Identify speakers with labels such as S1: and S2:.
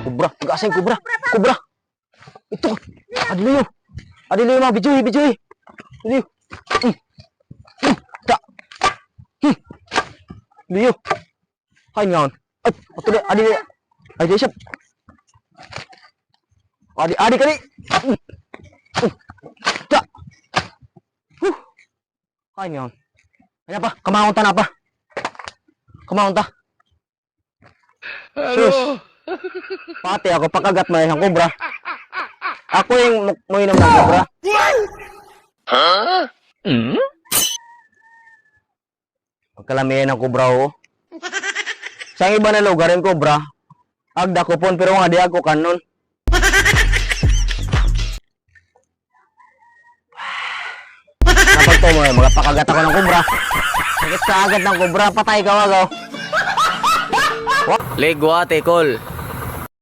S1: Kubra, tagasay kubra. Kubra. Ito. Adiliyo. Adiliyo mga bijoy, bijoy. Adiliyo. Ta. Adiliyo. Hay ngaon. Ay, patuloy. Adiliyo. Adiliyo siya. Adi kali. Ta. Hay ngaon. Ano pa? Kamaon ta na pa. Kamaon ta. Sus. Pati ako pakagat mo ng kubra. Ako yung moinom ng kubra. Ha? Pagkalamihan ng kubra ho. Sa iba na lugar yung kubra, agda ko pon pero nga di ako kanon. Kapag to mo mga pakagat ako ng kubra. Sakit sa agad ng kubra, patay ka wagaw.
S2: Ligwa, tekol.